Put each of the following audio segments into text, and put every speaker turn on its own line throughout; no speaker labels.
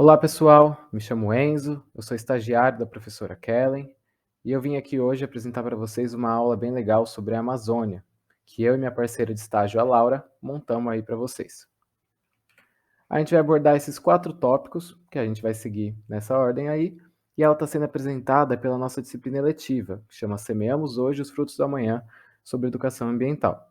Olá pessoal, me chamo Enzo, eu sou estagiário da professora Kellen e eu vim aqui hoje apresentar para vocês uma aula bem legal sobre a Amazônia, que eu e minha parceira de estágio, a Laura, montamos aí para vocês. A gente vai abordar esses 4 tópicos, que a gente vai seguir nessa ordem aí, e ela está sendo apresentada pela nossa disciplina eletiva, que chama Semeamos Hoje os Frutos do Amanhã, sobre educação ambiental.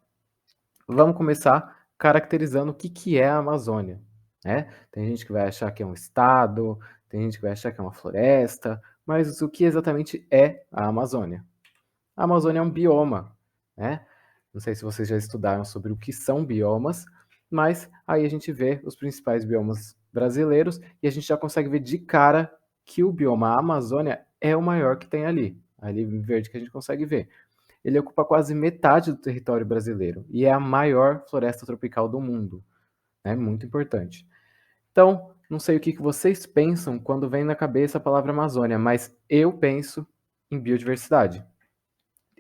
Vamos começar caracterizando o que é a Amazônia, né. Tem gente que vai achar que é um estado, tem gente que vai achar que é uma floresta, mas o que exatamente é a Amazônia? A Amazônia é um bioma, né. Não sei se vocês já estudaram sobre o que são biomas, mas aí a gente vê os principais biomas brasileiros e a gente já consegue ver de cara que o bioma Amazônia é o maior que tem ali em verde que a gente consegue ver. Ele ocupa quase metade do território brasileiro e é a maior floresta tropical do mundo, né, muito importante. Então, não sei o que vocês pensam quando vem na cabeça a palavra Amazônia, mas eu penso em biodiversidade.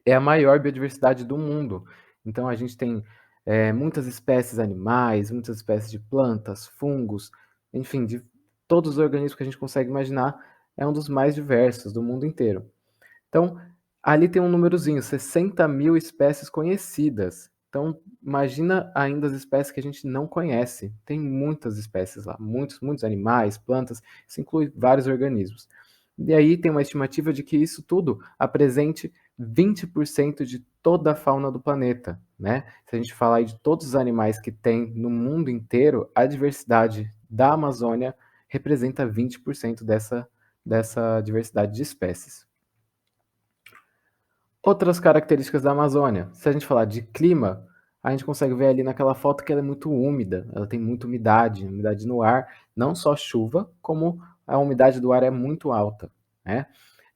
É a maior biodiversidade do mundo, então a gente tem, muitas espécies animais, muitas espécies de plantas, fungos, enfim, de todos os organismos que a gente consegue imaginar, é um dos mais diversos do mundo inteiro. Então, ali tem um númerozinho, 60.000 espécies conhecidas. Então, imagina ainda as espécies que a gente não conhece. Tem muitas espécies lá, muitos animais, plantas, isso inclui vários organismos. E aí tem uma estimativa de que isso tudo apresente 20% de toda a fauna do planeta, né. Se a gente falar aí de todos os animais que tem no mundo inteiro, a diversidade da Amazônia representa 20% dessa diversidade de espécies. Outras características da Amazônia, se a gente falar de clima, a gente consegue ver ali naquela foto que ela é muito úmida, ela tem muita umidade no ar, não só chuva, como a umidade do ar é muito alta, né.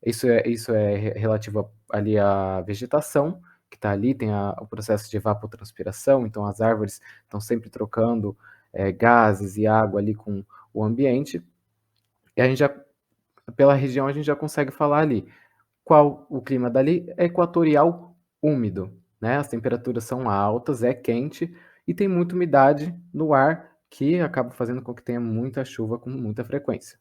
Isso é relativo ali à vegetação, que está ali, tem o processo de evapotranspiração, então as árvores estão sempre trocando, gases e água ali com o ambiente, e a gente já pela região a gente já consegue falar ali, qual o clima dali? É equatorial úmido, né, as temperaturas são altas, é quente e tem muita umidade no ar, que acaba fazendo com que tenha muita chuva com muita frequência.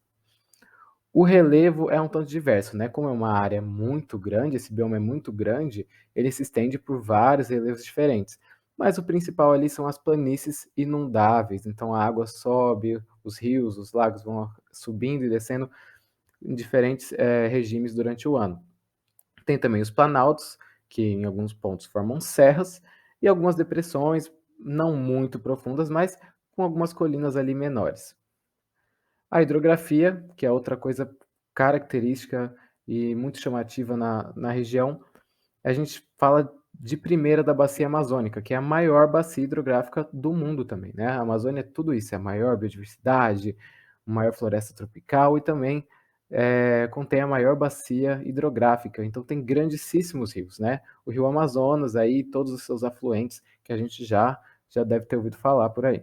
O relevo é um tanto diverso, né, como é uma área muito grande, esse bioma é muito grande, ele se estende por vários relevos diferentes, mas o principal ali são as planícies inundáveis, então a água sobe, os rios, os lagos vão subindo e descendo em diferentes, regimes durante o ano. Tem também os planaltos, que em alguns pontos formam serras, e algumas depressões, não muito profundas, mas com algumas colinas ali menores. A hidrografia, que é outra coisa característica e muito chamativa na região, a gente fala de primeira da bacia amazônica, que é a maior bacia hidrográfica do mundo também, né. A Amazônia é tudo isso, é a maior biodiversidade, maior floresta tropical e também, contém a maior bacia hidrográfica, então tem grandíssimos rios, né. O rio Amazonas aí, todos os seus afluentes que a gente já deve ter ouvido falar por aí.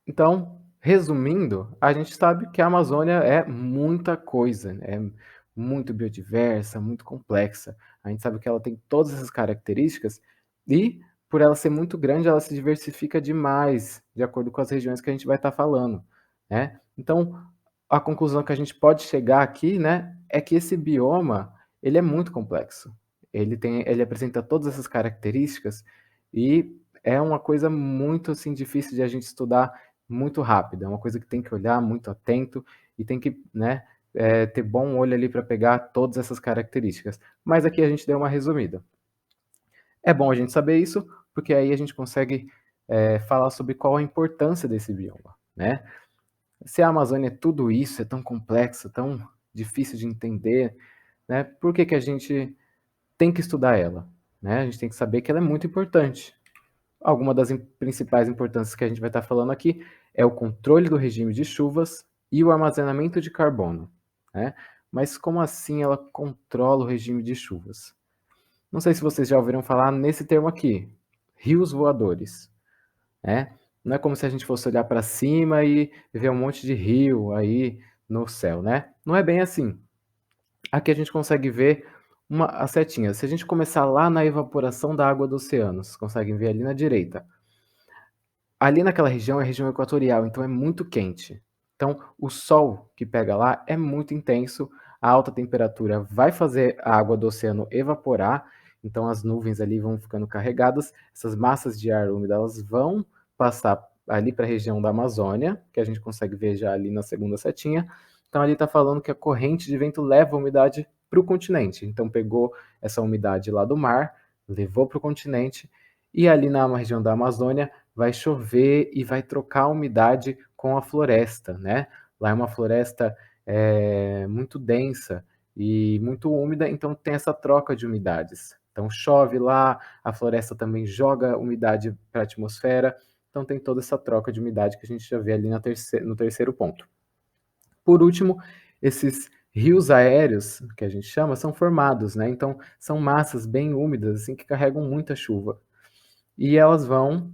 Então, resumindo, a gente sabe que a Amazônia é muita coisa, né, é muito biodiversa, muito complexa. A gente sabe que ela tem todas essas características e, por ela ser muito grande, ela se diversifica demais, de acordo com as regiões que a gente vai estar falando, né. Então, a conclusão que a gente pode chegar aqui, né, é que esse bioma, ele é muito complexo. Ele apresenta todas essas características e é uma coisa muito, assim, difícil de a gente estudar muito rápido, é uma coisa que tem que olhar muito atento e tem que, né, ter bom olho ali para pegar todas essas características. Mas aqui a gente deu uma resumida. É bom a gente saber isso, porque aí a gente consegue, falar sobre qual a importância desse bioma, né. Se a Amazônia é tudo isso, é tão complexa, tão difícil de entender, né, por que que a gente tem que estudar ela, né, a gente tem que saber que ela é muito importante. Alguma das principais importâncias que a gente vai estar falando aqui é o controle do regime de chuvas e o armazenamento de carbono, né. Mas como assim ela controla o regime de chuvas? Não sei se vocês já ouviram falar nesse termo aqui, rios voadores, né. Não é como se a gente fosse olhar para cima e ver um monte de rio aí no céu, né. Não é bem assim. Aqui a gente consegue ver as setinhas. Se a gente começar lá na evaporação da água do oceano, vocês conseguem ver ali na direita. Ali naquela região é região equatorial, então é muito quente. Então o sol que pega lá é muito intenso, a alta temperatura vai fazer a água do oceano evaporar, então as nuvens ali vão ficando carregadas, essas massas de ar úmida elas vão passar ali para a região da Amazônia, que a gente consegue ver já ali na segunda setinha. Então ali está falando que a corrente de vento leva a umidade para o continente. Então pegou essa umidade lá do mar, levou para o continente, e ali na região da Amazônia vai chover e vai trocar a umidade com a floresta, né? Lá é uma floresta muito densa e muito úmida, então tem essa troca de umidades. Então chove lá, a floresta também joga umidade para a atmosfera, então tem toda essa troca de umidade que a gente já vê ali no terceiro ponto. Por último, esses rios aéreos, que a gente chama, são formados, né? Então são massas bem úmidas assim que carregam muita chuva e elas vão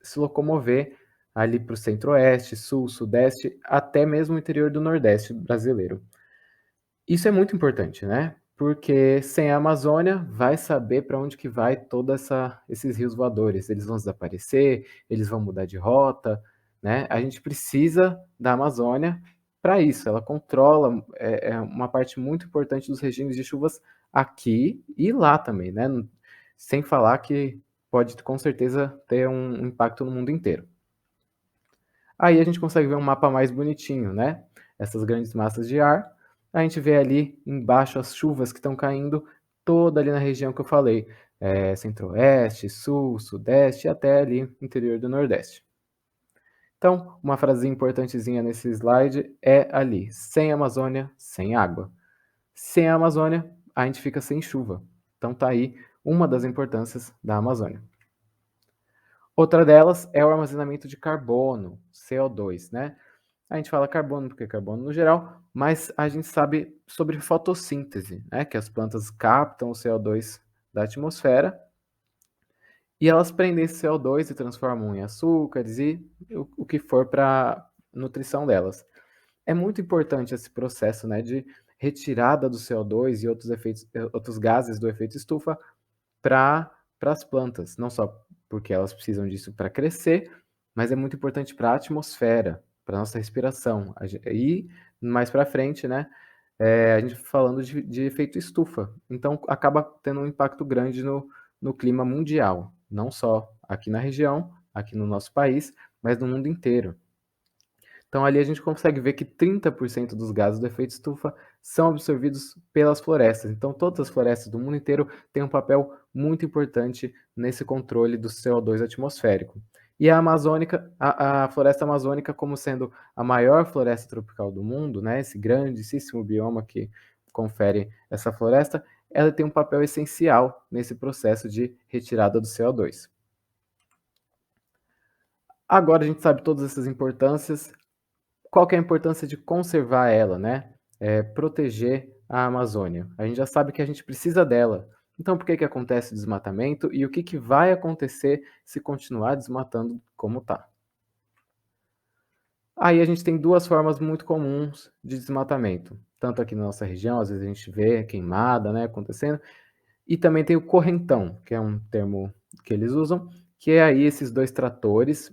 se locomover ali para o centro-oeste, sul, sudeste, até mesmo o interior do nordeste brasileiro. Isso é muito importante, né? Porque sem a Amazônia, vai saber para onde que vai toda esses rios voadores. Eles vão desaparecer, eles vão mudar de rota, né? A gente precisa da Amazônia para isso. Ela controla uma parte muito importante dos regimes de chuvas aqui e lá também, né? Sem falar que pode com certeza ter um impacto no mundo inteiro. Aí a gente consegue ver um mapa mais bonitinho, né? Essas grandes massas de ar. A gente vê ali embaixo as chuvas que estão caindo toda ali na região que eu falei. Centro-oeste, sul, sudeste e até ali interior do nordeste. Então, uma frase importantezinha nesse slide é ali: sem Amazônia, sem água. Sem a Amazônia, a gente fica sem chuva. Então tá aí uma das importâncias da Amazônia. Outra delas é o armazenamento de carbono, CO2, né? A gente fala carbono porque é carbono no geral, mas a gente sabe sobre fotossíntese, né? Que as plantas captam o CO2 da atmosfera e elas prendem esse CO2 e transformam em açúcares e o que for para nutrição delas. É muito importante esse processo, né, de retirada do CO2 e outros gases do efeito estufa para as plantas, não só porque elas precisam disso para crescer, mas é muito importante para a atmosfera, para nossa respiração. E mais para frente, né, a gente falando de efeito estufa. Então acaba tendo um impacto grande no clima mundial, não só aqui na região, aqui no nosso país, mas no mundo inteiro. Então ali a gente consegue ver que 30% dos gases do efeito estufa são absorvidos pelas florestas. Então todas as florestas do mundo inteiro têm um papel muito importante nesse controle do CO2 atmosférico. E a floresta amazônica, como sendo a maior floresta tropical do mundo, né, esse grandíssimo bioma que confere essa floresta, ela tem um papel essencial nesse processo de retirada do CO2. Agora a gente sabe todas essas importâncias. Qual que é a importância de conservar ela, né? Proteger a Amazônia. A gente já sabe que a gente precisa dela. Então, por que que acontece o desmatamento e o que que vai acontecer se continuar desmatando como está? Aí a gente tem duas formas muito comuns de desmatamento, tanto aqui na nossa região, às vezes a gente vê queimada, né, acontecendo, e também tem o correntão, que é um termo que eles usam, que é aí esses dois tratores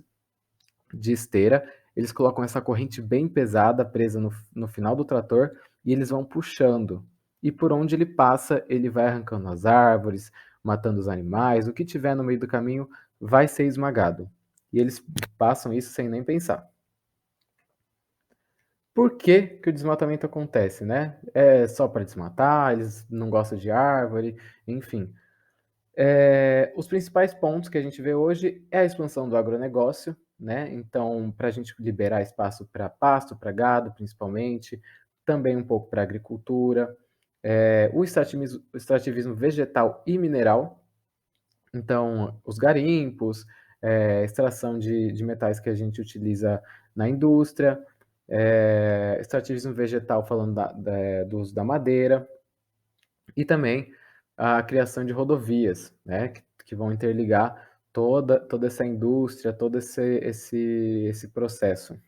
de esteira, eles colocam essa corrente bem pesada presa no final do trator e eles vão puxando. E por onde ele passa, ele vai arrancando as árvores, matando os animais, o que tiver no meio do caminho vai ser esmagado. E eles passam isso sem nem pensar. Por que que o desmatamento acontece, né? É só para desmatar, eles não gostam de árvore, enfim. Os principais pontos que a gente vê hoje é a expansão do agronegócio, né? Então, para a gente liberar espaço para pasto, para gado, principalmente, também um pouco para agricultura, o extrativismo vegetal e mineral, então, os garimpos, extração de metais que a gente utiliza na indústria, extrativismo vegetal falando do uso da madeira, e também a criação de rodovias, né, que vão interligar toda essa indústria, todo esse processo.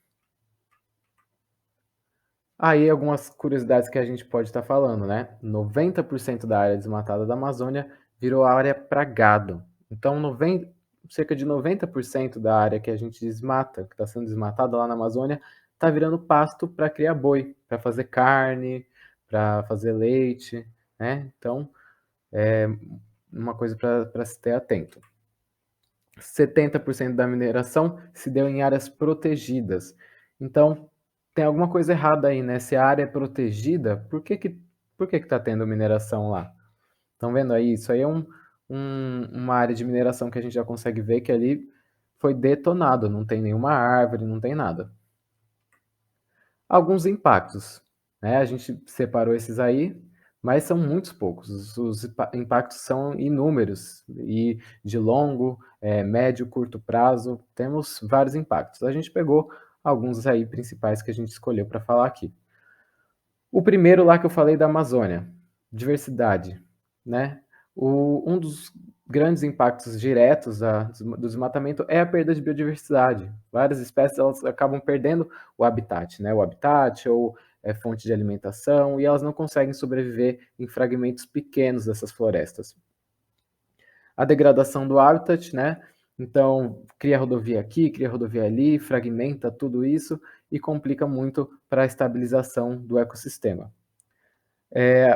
Aí algumas curiosidades que a gente pode estar falando, né? 90% da área desmatada da Amazônia virou área para gado. Então, cerca de 90% da área que a gente desmata, que está sendo desmatada lá na Amazônia, está virando pasto para criar boi, para fazer carne, para fazer leite, né. Então, é uma coisa para se ter atento. 70% da mineração se deu em áreas protegidas. Então, tem alguma coisa errada aí, né, se a área é protegida, por que que tá tendo mineração lá? Estão vendo aí? Isso aí é uma área de mineração que a gente já consegue ver que ali foi detonado, não tem nenhuma árvore, não tem nada. Alguns impactos, né, a gente separou esses aí, mas são muitos poucos. Os impactos são inúmeros e de longo, médio, curto prazo, temos vários impactos. A gente pegou alguns aí principais que a gente escolheu para falar aqui. O primeiro lá que eu falei da Amazônia, diversidade, né. Um dos grandes impactos diretos do desmatamento é a perda de biodiversidade. Várias espécies elas acabam perdendo o habitat, né, o habitat ou, fonte de alimentação, e elas não conseguem sobreviver em fragmentos pequenos dessas florestas. A degradação do habitat, né, então cria rodovia aqui, cria rodovia ali, fragmenta tudo isso e complica muito para a estabilização do ecossistema.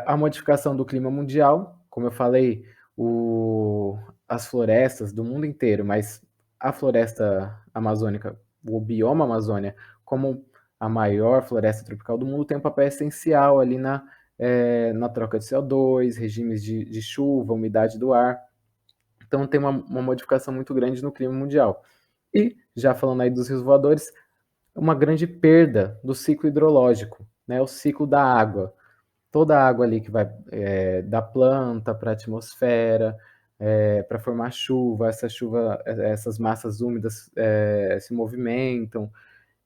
A modificação do clima mundial, como eu falei, o as florestas do mundo inteiro, mas a floresta amazônica, o bioma Amazônia, como a maior floresta tropical do mundo, tem um papel essencial ali na troca de CO2, regimes de chuva, umidade do ar. Então tem uma modificação muito grande no clima mundial. E, já falando aí dos rios voadores, uma grande perda do ciclo hidrológico, né, o ciclo da água. Toda a água ali que vai, da planta para a atmosfera, para formar chuva, essas massas úmidas, se movimentam,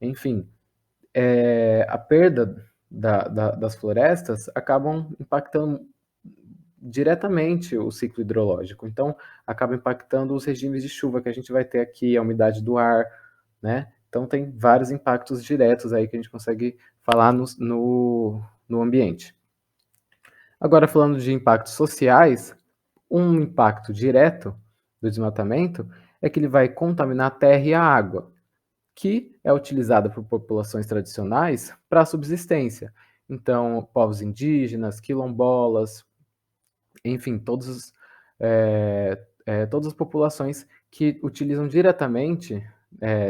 enfim, a perda das florestas acabam impactando diretamente o ciclo hidrológico, então acaba impactando os regimes de chuva que a gente vai ter aqui, a umidade do ar, né. Então tem vários impactos diretos aí que a gente consegue falar no ambiente. Agora falando de impactos sociais, um impacto direto do desmatamento é que ele vai contaminar a terra e a água, que é utilizada por populações tradicionais para a subsistência. Então, povos indígenas, quilombolas, enfim, todas as populações que utilizam diretamente,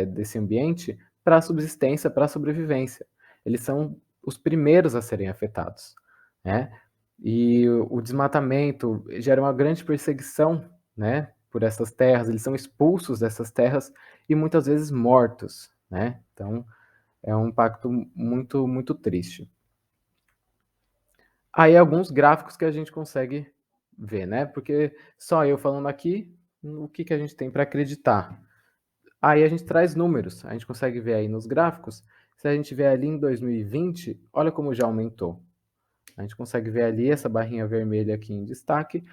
desse ambiente para a subsistência, para a sobrevivência. Eles são os primeiros a serem afetados, né. E o desmatamento gera uma grande perseguição, né, por essas terras, eles são expulsos dessas terras e muitas vezes mortos, né. Então é um impacto muito, muito triste. Aí alguns gráficos que a gente consegue ver, né, porque só eu falando aqui, o que que a gente tem para acreditar? Aí a gente traz números, a gente consegue ver aí nos gráficos, se a gente ver ali em 2020, olha como já aumentou. A gente consegue ver ali essa barrinha vermelha aqui em destaque,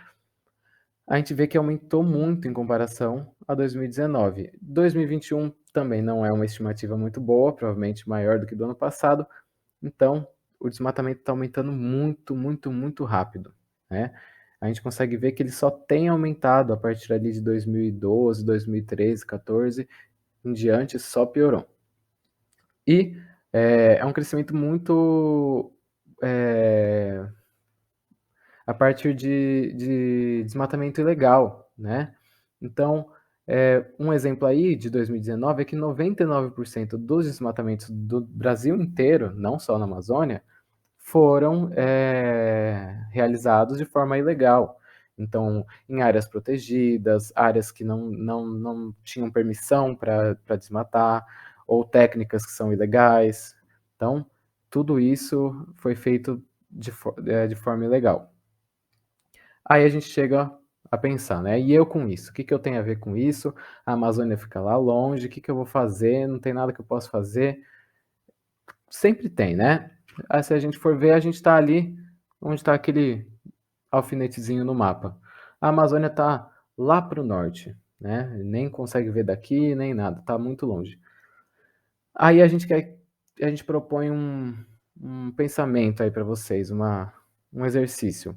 a gente vê que aumentou muito em comparação a 2019. 2021 também não é uma estimativa muito boa, provavelmente maior do que do ano passado, então o desmatamento está aumentando muito, muito, muito rápido, né. A gente consegue ver que ele só tem aumentado a partir ali de 2012, 2013, 14 em diante, só piorou. E, é um crescimento muito, eh a partir de desmatamento ilegal, né. Então, um exemplo aí de 2019 é que 99% dos desmatamentos do Brasil inteiro, não só na Amazônia, foram, realizados de forma ilegal. Então, em áreas protegidas, áreas que não tinham permissão para desmatar, ou técnicas que são ilegais. Então, tudo isso foi feito de forma ilegal. Aí a gente chega a pensar, né, e eu com isso? O que que eu tenho a ver com isso? A Amazônia fica lá longe, o que que eu vou fazer? Não tem nada que eu possa fazer. Sempre tem, né. Aí se a gente for ver, a gente está ali onde está aquele alfinetezinho no mapa. A Amazônia está lá para o norte, né, nem consegue ver daqui nem nada, está muito longe. Aí a gente propõe um pensamento aí para vocês, um exercício.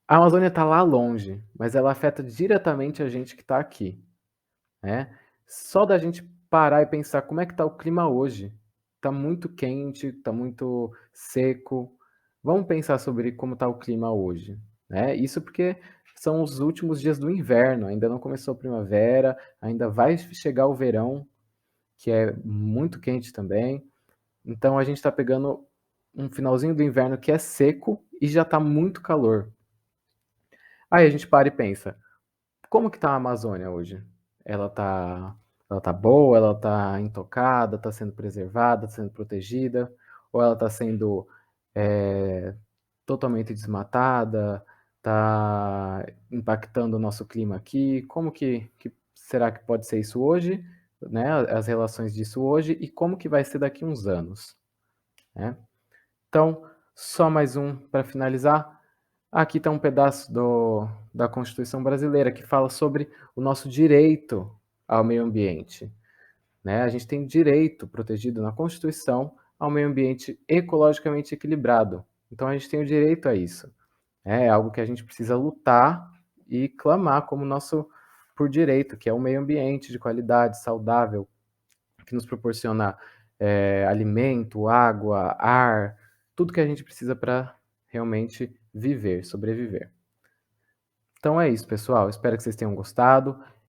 A Amazônia está lá longe, mas ela afeta diretamente a gente que está aqui, né. Só da gente parar e pensar como é que está o clima hoje. Está muito quente, está muito seco. Vamos pensar sobre como está o clima hoje, né. Isso porque são os últimos dias do inverno, ainda não começou a primavera, ainda vai chegar o verão, que é muito quente também. Então a gente está pegando um finalzinho do inverno que é seco e já está muito calor. Aí a gente para e pensa: como que tá a Amazônia hoje? Ela tá ela tá boa, ela tá intocada, tá sendo preservada, tá sendo protegida, ou ela tá sendo, eh, totalmente desmatada, tá impactando o nosso clima aqui? Como que será que pode ser isso hoje, né, as relações disso hoje e como que vai ser daqui uns anos, né? Então, só mais um para finalizar. Aqui está um pedaço da Constituição brasileira que fala sobre o nosso direito ao meio ambiente, né. A gente tem direito protegido na Constituição ao meio ambiente ecologicamente equilibrado. Então a gente tem o direito a isso. É algo que a gente precisa lutar e clamar como nosso por direito, que é o meio ambiente de qualidade, saudável, que nos proporciona, alimento, água, ar, tudo que a gente precisa para realmente viver, sobreviver. Então é isso, pessoal. Espero que vocês tenham gostado.